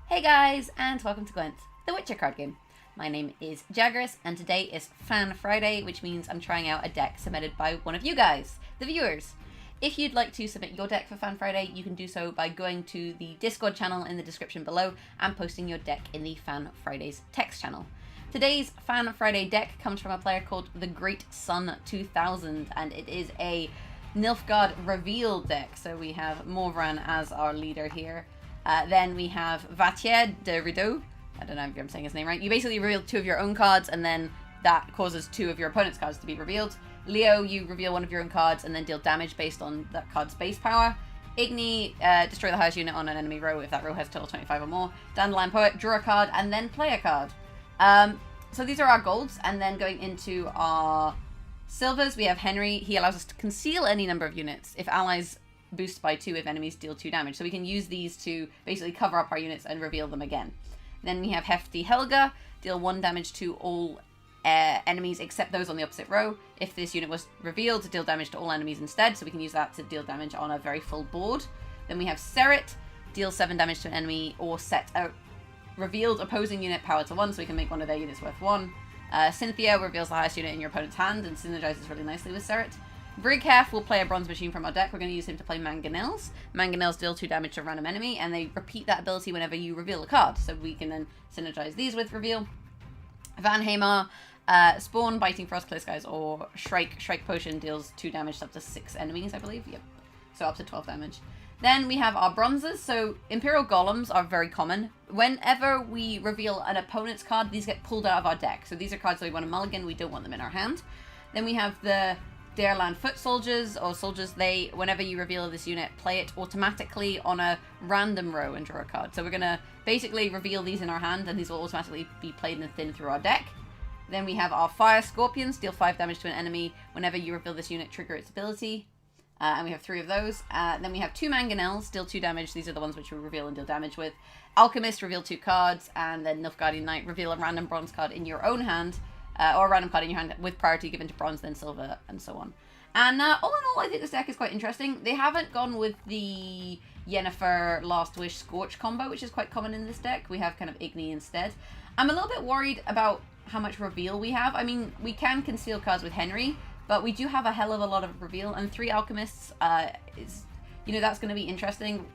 Hey guys, and welcome to Gwent, the Witcher card game. My name is Jaggerous, and today is Fan Friday, which means I'm trying out a deck submitted by one of you guys, the viewers. If you'd like to submit your deck for Fan Friday, you can do so by going to the Discord channel in the description below and posting your deck in the Fan Fridays text channel. Today's Fan Friday deck comes from a player called the Great Sun 2000, and it is a Nilfgaard Reveal deck. So we have Morvran as our leader here. Then we have Vatier de Rideau. I don't know if I'm saying his name right. You basically reveal two of your own cards, and then that causes two of your opponent's cards to be revealed. Leo, you reveal one of your own cards and then deal damage based on that card's base power. Igni, destroy the highest unit on an enemy row if that row has total 25 or more. Dandelion Poet, draw a card and then play a card. So these are our golds, and then going into our silvers, we have Henry. He allows us to conceal any number of units if allies boost by 2 if enemies deal 2 damage. So we can use these to basically cover up our units and reveal them again. Then we have Hefty Helga, deal 1 damage to all enemies except those on the opposite row. If this unit was revealed, deal damage to all enemies instead, so we can use that to deal damage on a very full board. Then we have Seret, deal 7 damage to an enemy or set a revealed opposing unit power to 1, so we can make one of their units worth 1. Cynthia reveals the highest unit in your opponent's hand and synergizes really nicely with Seret. Brighaf will play a bronze machine from our deck. We're going to use him to play Mangonels. Mangonels deal 2 damage to a random enemy, and they repeat that ability whenever you reveal a card. So we can then synergize these with reveal. Van Hamar, Spawn, Biting Frost, Clear Skies, or Shrike. Shrike Potion deals 2 damage to up to 6 enemies, I believe. Yep. So up to 12 damage. Then we have our bronzes. So Imperial Golems are very common. Whenever we reveal an opponent's card, these get pulled out of our deck. So these are cards that we want to mulligan. We don't want them in our hand. Then we have the Dareland Foot Soldiers, or soldiers. They, whenever you reveal this unit, play it automatically on a random row and draw a card. So we're going to basically reveal these in our hand, and these will automatically be played in thin through our deck. Then we have our Fire Scorpions, deal 5 damage to an enemy. Whenever you reveal this unit, trigger its ability. And we have 3 of those. Then we have 2 Mangonels, deal 2 damage. These are the ones which we reveal and deal damage with. Alchemist, reveal 2 cards. And then Nilfgaardian Knight, reveal a random bronze card in your own hand. Or a random card in your hand with priority given to bronze, then silver, and so on. And all in all, I think this deck is quite interesting. They haven't gone with the Yennefer Last Wish Scorch combo, which is quite common in this deck. We have kind of Igni instead. I'm a little bit worried about how much reveal we have. I mean, we can conceal cards with Henry, but we do have a hell of a lot of reveal. And 3 Alchemists is, that's going to be interesting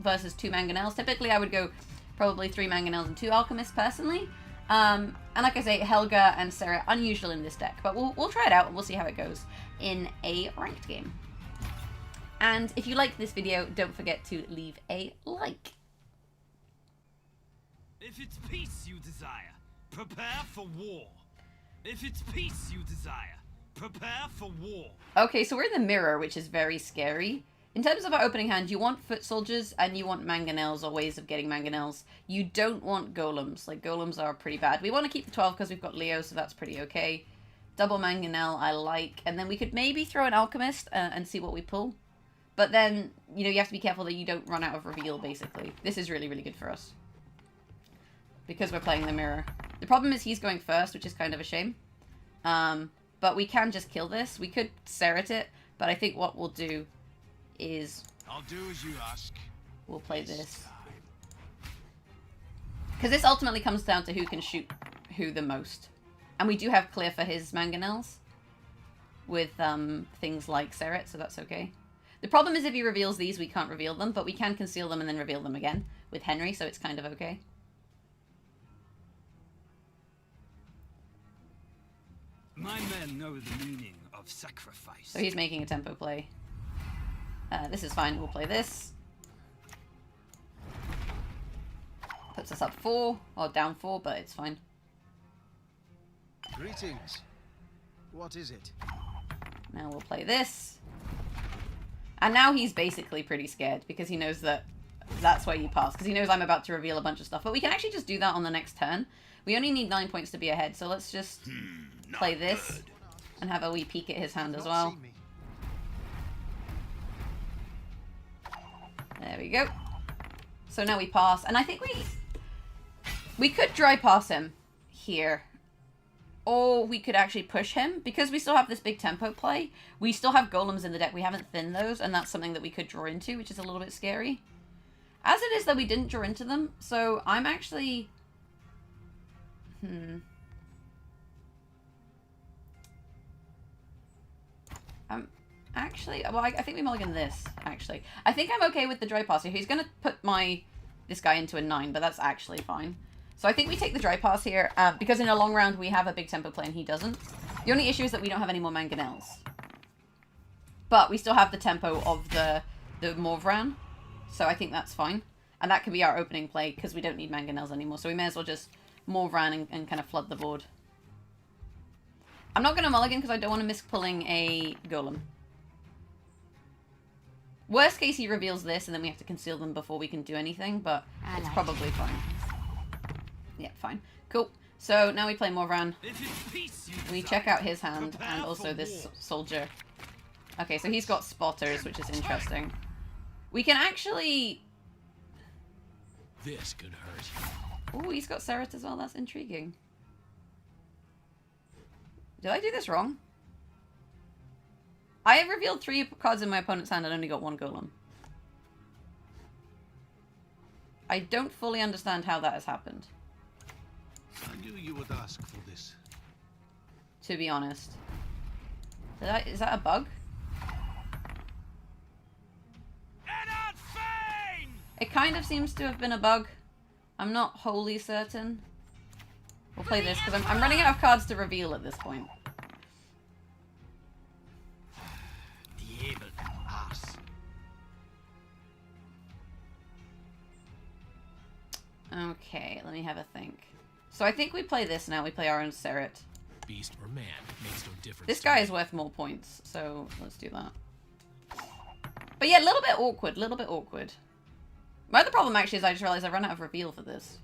versus 2 Mangonels. Typically, I would go probably 3 Mangonels and 2 Alchemists personally. And like I say, Helga and Sarah, unusual in this deck, but we'll try it out and we'll see how it goes in a ranked game. And if you liked this video, don't forget to leave a like. If it's peace you desire, prepare for war. If it's peace you desire, prepare for war. Okay, so we're in the mirror, which is very scary. In terms of our opening hand, you want Foot Soldiers and you want Mangonels, or ways of getting Mangonels. You don't want Golems. Like, Golems are pretty bad. We want to keep the 12 because we've got Leo, so that's pretty okay. Double Mangonel I like. And then we could maybe throw an Alchemist and see what we pull. But then, you have to be careful that you don't run out of reveal, basically. This is really, really good for us, because we're playing the mirror. The problem is he's going first, which is kind of a shame. But we can just kill this. We could Seret it, but I think what we'll do is I'll do as you ask. We'll play this, because this ultimately comes down to who can shoot who the most. And we do have clear for his Mangonels with things like Seret, so that's okay. The problem is if he reveals these, we can't reveal them, but we can conceal them and then reveal them again with Henry, so it's kind of okay. My men know the meaning of sacrifice. So he's making a tempo play. This is fine. We'll play this. Puts us up 4, or down 4, but it's fine. Greetings. What is it? Now we'll play this. And now he's basically pretty scared, because he knows that that's where you pass. Because he knows I'm about to reveal a bunch of stuff. But we can actually just do that on the next turn. We only need 9 points to be ahead, so let's just play this and have a wee peek at his hand as well. There we go. So now we pass, and I think we could dry pass him here, or we could actually push him, because we still have this big tempo play. We still have golems in the deck. We haven't thinned those, and that's something that we could draw into, which is a little bit scary. As it is, though, we didn't draw into them, so I'm actually... Actually, well, I think we mulligan this, actually. I think I'm okay with the dry pass here. He's going to put this guy into a 9, but that's actually fine. So I think we take the dry pass here, because in a long round we have a big tempo play and he doesn't. The only issue is that we don't have any more mangonels. But we still have the tempo of the Morvran, so I think that's fine. And that could be our opening play, because we don't need mangonels anymore, so we may as well just Morvran and kind of flood the board. I'm not going to mulligan because I don't want to miss pulling a golem. Worst case, he reveals this, and then we have to conceal them before we can do anything, but it's probably fine. Yeah, fine. Cool. So now we play Morvran. We check out his hand, and also this soldier. Okay, so he's got spotters, which is interesting. We can actually... This could hurt. Oh, he's got Seret as well. That's intriguing. Did I do this wrong? I have revealed 3 cards in my opponent's hand and only got 1 golem. I don't fully understand how that has happened. I knew you would ask for this. To be honest. Is that a bug? It kind of seems to have been a bug. I'm not wholly certain. We'll play this because I'm running out of cards to reveal at this point. Okay, let me have a think. So I think we play this now. We play our own Seret. Beast or man makes no difference. This guy is worth more points, so let's do that. But yeah, a little bit awkward. A little bit awkward. My other problem actually is I just realized I run out of reveal for this.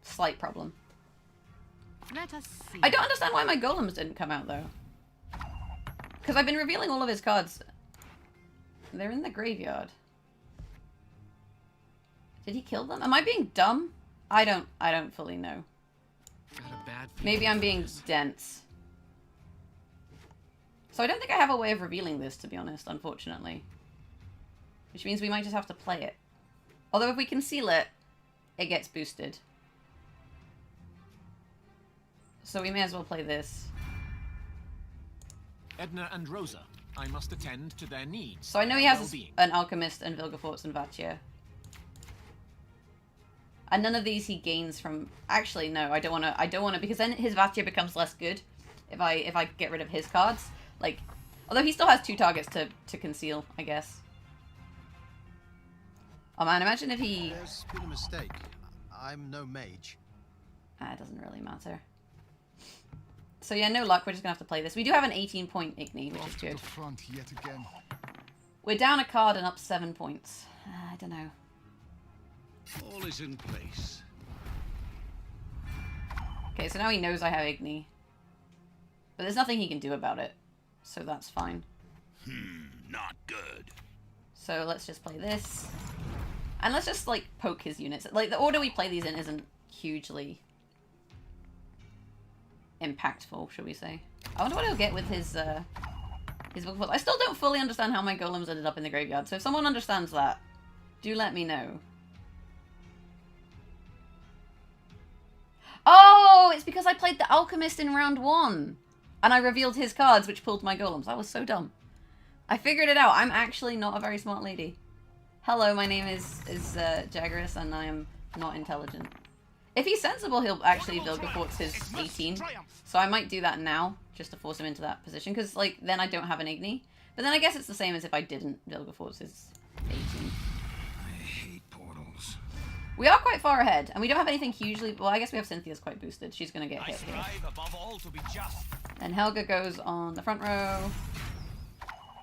Slight problem. Let us see. I don't understand why my golems didn't come out though. Because I've been revealing all of his cards. They're in the graveyard. Did he kill them? Am I being dumb? I don't fully know. Maybe I'm being dense. So I don't think I have a way of revealing this, to be honest, unfortunately. Which means we might just have to play it. Although if we conceal it, it gets boosted. So we may as well play this. Edna and Rosa, I must attend to their needs. So I know he has an Alchemist and Vilgefortz and Vatia. And none of these he gains from... Actually, no, I don't want to, because then his Vatia becomes less good if I get rid of his cards. Like, although he still has 2 targets to conceal, I guess. Oh man, imagine if he... There's been a mistake. I'm no mage. It doesn't really matter. So yeah, no luck. We're just gonna have to play this. We do have an 18-point Igni, which is good. Front yet again. We're down a card and up 7 points. I don't know. All is in place. Okay, so now he knows I have Igni. But there's nothing he can do about it. So that's fine. Not good. So let's just play this. And let's just, like, poke his units. Like, the order we play these in isn't hugely impactful, shall we say. I wonder what he'll get with his Vilgefortz. I still don't fully understand how my golems ended up in the graveyard. So if someone understands that, do let me know. Oh, it's because I played the Alchemist in round 1. And I revealed his cards, which pulled my golems. That was so dumb. I figured it out. I'm actually not a very smart lady. Hello, my name is Jaggerous, and I am not intelligent. If he's sensible, he'll actually Vilgefortz his 18. So I might do that now, just to force him into that position, because, like, then I don't have an Igni. But then I guess it's the same as if I didn't Vilgefortz his 18. I hate portals. We are quite far ahead, and we don't have anything hugely... Well, I guess we have Cynthia's quite boosted. She's going to get hit here. Above all to be just. And Helga goes on the front row.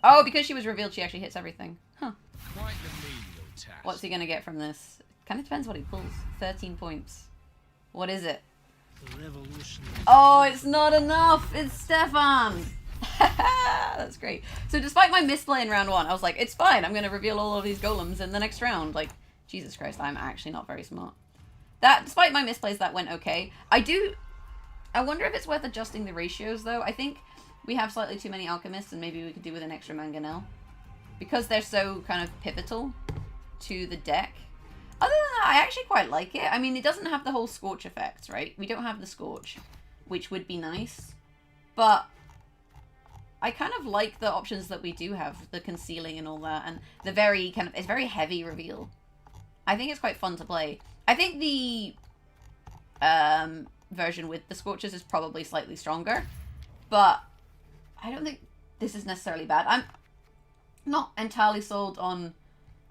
Oh, because she was revealed, she actually hits everything. Huh. Quite the menial task. What's he going to get from this? Kind of depends what he pulls. 13 points. What is it? The revolution. Oh, it's not enough! It's Stefan! That's great. So despite my misplay in round 1, I was like, it's fine, I'm going to reveal all of these golems in the next round. Like, Jesus Christ, I'm actually not very smart. Despite my misplays, that went okay. I wonder if it's worth adjusting the ratios, though. I think we have slightly too many alchemists, and maybe we could do with an extra mangonel. Because they're so kind of pivotal, to the deck. Other than that, I actually quite like it. I mean, it doesn't have the whole Scorch effects, right? We don't have the Scorch, which would be nice. But I kind of like the options that we do have, the concealing and all that, and the very kind of, it's very heavy reveal. I think it's quite fun to play. I think the version with the Scorches is probably slightly stronger, but I don't think this is necessarily bad. I'm not entirely sold on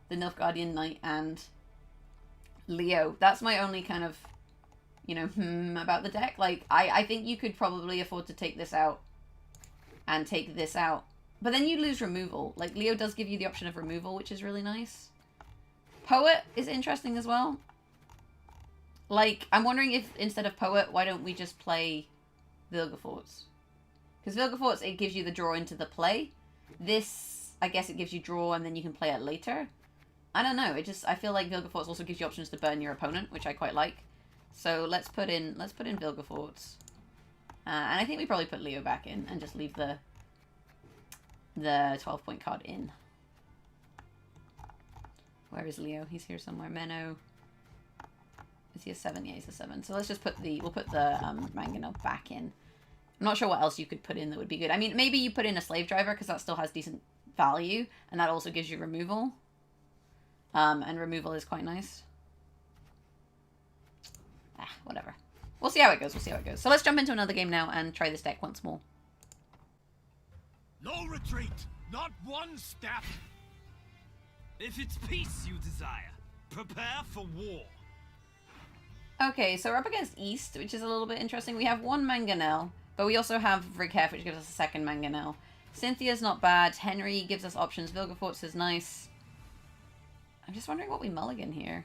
the Nilfgaardian Knight and Leo. That's my only kind of, you know, about the deck. Like, I think you could probably afford to take this out and take this out. But then you lose removal. Like, Leo does give you the option of removal, which is really nice. Poet is interesting as well. Like, I'm wondering if instead of Poet, why don't we just play Vilgefortz? Because Vilgefortz, it gives you the draw into the play. This, I guess it gives you draw and then you can play it later. I don't know. I feel like Vilgefortz also gives you options to burn your opponent, which I quite like. So let's put in Vilgefortz. And I think we probably put Leo back in and just leave the 12-point card in. Where is Leo? He's here somewhere. Menno. Is he a 7? Yeah, he's a 7. So let's just put we'll put the Mangonel back in. I'm not sure what else you could put in that would be good. I mean, maybe you put in a Slave Driver because that still has decent value. And that also gives you removal. And removal is quite nice. Whatever. We'll see how it goes. We'll see how it goes. So let's jump into another game now and try this deck once more. No retreat! Not one step! If it's peace you desire, prepare for war. Okay, so we're up against East, which is a little bit interesting. We have one Mangonel, but we also have Righef, which gives us a second Mangonel. Cynthia's not bad. Henry gives us options. Vilgefortz is nice. I'm just wondering what we mulligan here.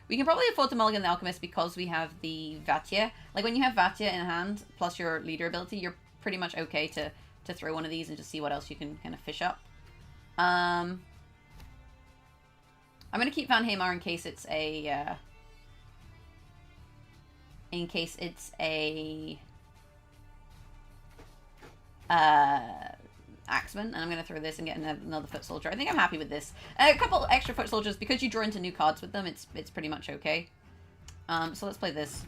We can probably afford to mulligan the Alchemist because we have the Vatia. Like, when you have Vatia in hand, plus your leader ability, you're pretty much okay to throw one of these and just see what else you can kind of fish up. I'm going to keep Van Hamar in case it's a... Axemen, and I'm going to throw this and get another foot soldier. I think I'm happy with this. A couple extra foot soldiers, because you draw into new cards with them, it's pretty much okay. So let's play this.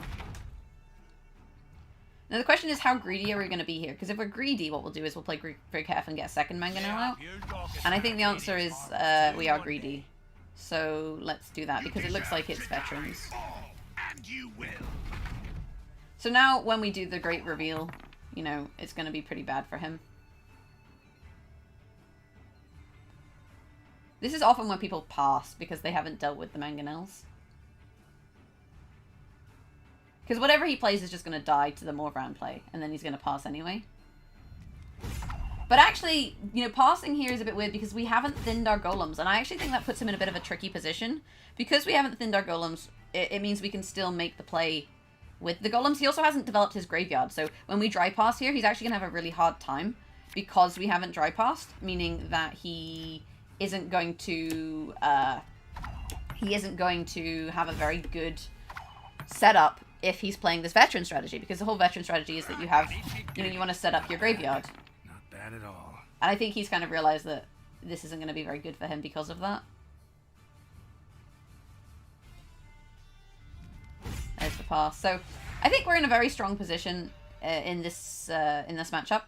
Now the question is, how greedy are we going to be here? Because if we're greedy, what we'll do is we'll play Righef and get a second Mangonel out. And I think the answer is we are greedy. So let's do that, because it looks like it's veterans. So now when we do the Great Reveal, you know, it's going to be pretty bad for him. This is often when people pass because they haven't dealt with the Mangonels. Because whatever he plays is just going to die to the Morvran play, and then he's going to pass anyway. But actually, you know, passing here is a bit weird because we haven't thinned our golems, and I actually think that puts him in a bit of a tricky position. Because we haven't thinned our golems, it means we can still make the play with the golems. He also hasn't developed his graveyard, so when we dry pass here, he's actually going to have a really hard time because we haven't dry passed, meaning that he isn't going to have a very good setup if he's playing this veteran strategy, because the whole veteran strategy is that you have, you know, you want to set up your graveyard. Not bad at all. And I think he's kind of realized that this isn't going to be very good for him because of that. There's the pass. So I think we're in a very strong position in this matchup.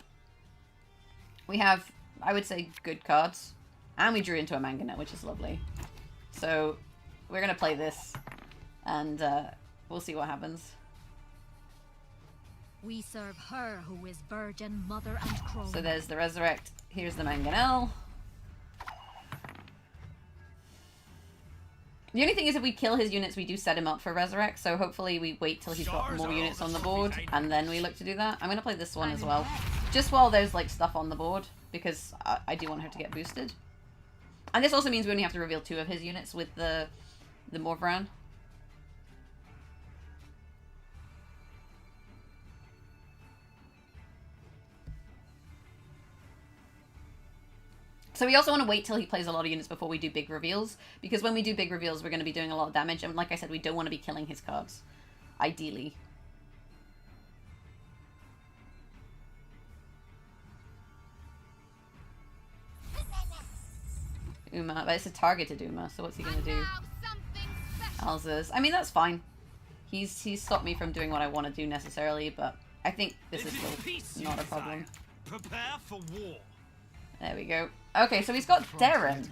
We have, I would say, good cards. And we drew into a Mangonel, which is lovely. So we're going to play this. And we'll see what happens. We serve her who is virgin, mother, and crone. So there's the Resurrect. Here's the Mangonel. The only thing is if we kill his units, we do set him up for Resurrect. So hopefully we wait till he's got more units on the board. And then we look to do that. I'm going to play this one as well. Just while there's like stuff on the board. Because I do want her to get boosted. And this also means we only have to reveal 2 of his units with the Morvran. So we also want to wait till he plays a lot of units before we do big reveals. Because when we do big reveals, we're going to be doing a lot of damage. And like I said, we don't want to be killing his cards. Ideally. Uma, but it's a targeted Uma, so what's he gonna do? Alzers. I mean, that's fine. He's stopped me from doing what I want to do necessarily, but I think this is still not a problem. Prepare for war. There we go. Okay, so he's got Darren.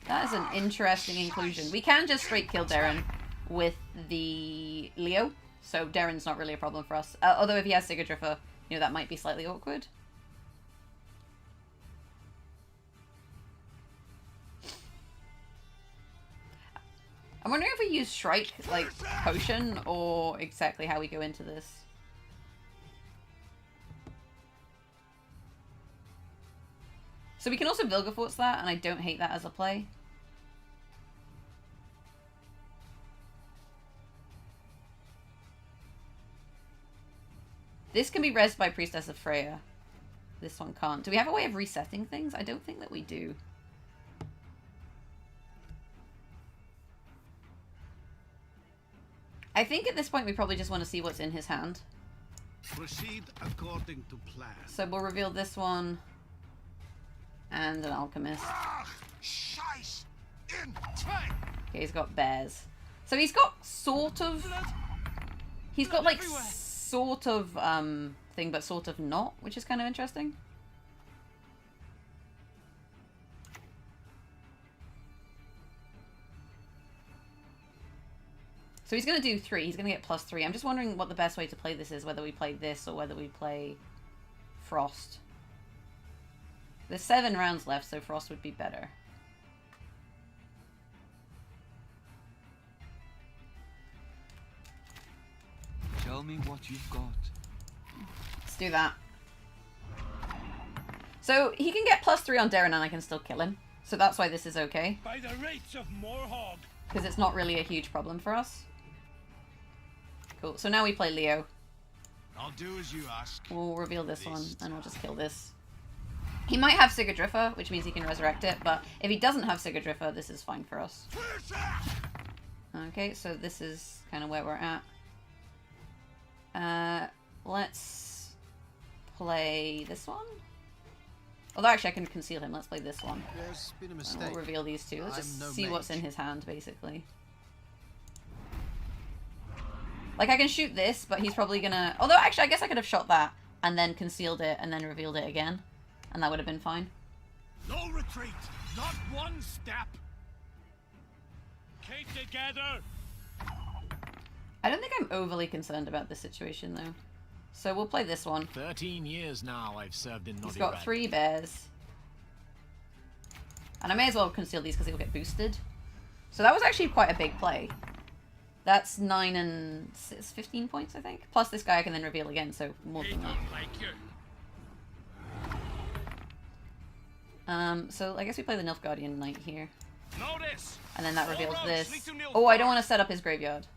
That is an interesting inclusion. We can just straight kill Darren with the Leo, so Darren's not really a problem for us. Although if he has Sigurdrifer, you know, that might be slightly awkward. I'm wondering if we use Shrike, like, potion, or exactly how we go into this. So we can also Vilgefortz that, and I don't hate that as a play. This can be rezzed by Priestess of Freya. This one can't. Do we have a way of resetting things? I don't think that we do. I think at this point we probably just want to see what's in his hand. Proceed according to plan. So we'll reveal this one. And an Alchemist. Okay, he's got bears. So he's got sort of... He's got like sort of thing, but sort of not, which is kind of interesting. So he's going to do 3. He's going to get +3. I'm just wondering what the best way to play this is, whether we play this or whether we play Frost. There's 7 rounds left, so Frost would be better. Tell me what you've got. Let's do that. So he can get +3 on Darren and I can still kill him. So that's why this is okay. By the rates of Morhog. Because it's not really a huge problem for us. Cool. So now we play Leo. I'll do as you ask. We'll reveal this one and we'll just kill this. He might have Sigurdrifer, which means he can resurrect it, but if he doesn't have Sigurdrifer, this is fine for us. Okay, so this is kind of where we're at. Let's play this one. Although actually I can conceal him. Let's play this one. There's been a And mistake. we'll reveal these two. Let's just see what's in his hand, basically. Like, I can shoot this, but he's probably gonna... Although, actually, I guess I could have shot that, and then concealed it, and then revealed it again. And that would have been fine. No retreat. Not one step. Keep together. I don't think I'm overly concerned about this situation, though. So we'll play this one. 13 years now I've served in He's Noddy got Red. 3 bears. And I may as well conceal these because they will get boosted. So that was actually quite a big play. That's 9 and 6, 15 points, I think. Plus this guy I can then reveal again, so more than that. So I guess we play the Nilfgaardian Knight here. Notice. And then that reveals this. Oh, I don't want to set up his graveyard.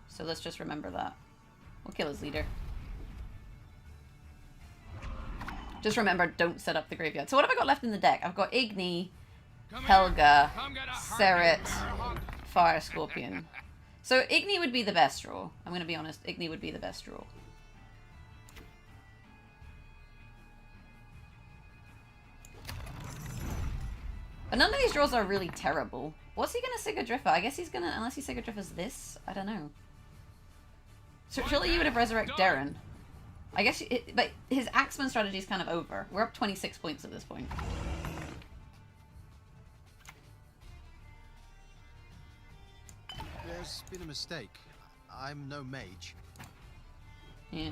So let's just remember that. We'll kill his leader. Just remember, don't set up the graveyard. So what have I got left in the deck? I've got Igni, Helga, Seret, Fire Scorpion. So Igni would be the best draw. I'm going to be honest. Igni would be the best draw. But none of these draws are really terrible. What's he going to Sigurdrifer? I guess he's going to... Unless he Sigurdrifers this? I don't know. So surely you would have Resurrect Darren. I guess... But his Axemen strategy is kind of over. We're up 26 points at this point. There's been a mistake. I'm no mage. Yeah.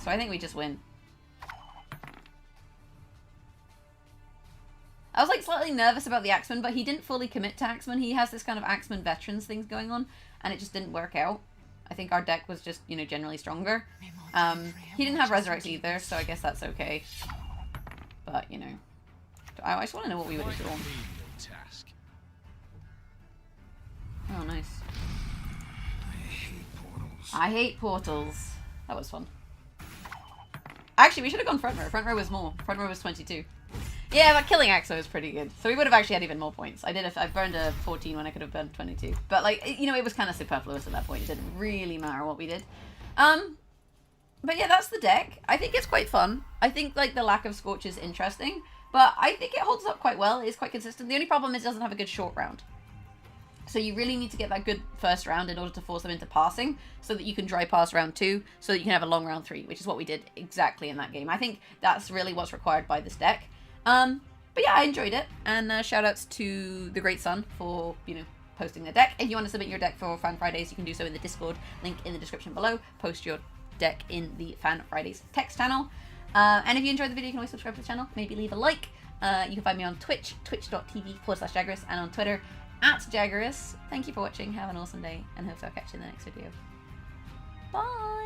So I think we just win. I was like slightly nervous about the Axemen, but he didn't fully commit to Axemen. He has this kind of Axemen veterans things going on, and it just didn't work out. I think our deck was just, you know, generally stronger. He didn't have Resurrect either, so I guess that's okay. But, you know. I just want to know what we would have drawn. Oh, nice. I hate portals. That was fun. Actually, we should have gone front row. Front row was more. Front row was 22. Yeah, but killing Axo is pretty good. So we would have actually had even more points. I burned a 14 when I could have burned 22. But, like, you know, it was kind of superfluous at that point. It didn't really matter what we did. But yeah, that's the deck. I think it's quite fun. I think, like, the lack of Scorch is interesting. But I think it holds up quite well. It's quite consistent. The only problem is it doesn't have a good short round. So you really need to get that good first round in order to force them into passing, so that you can dry pass round 2, so that you can have a long round 3, which is what we did exactly in that game. I think that's really what's required by this deck. But yeah, I enjoyed it, and shout outs to the Great Sun for, you know, posting the deck. If you want to submit your deck for Fan Fridays, you can do so in the Discord, link in the description below. Post your deck in the Fan Fridays text channel. And if you enjoyed the video, you can always subscribe to the channel, maybe leave a like. You can find me on Twitch, twitch.tv/Jaggerous, and on Twitter, @Jaggerous. Thank you for watching, have an awesome day, and hope I'll catch you in the next video. Bye!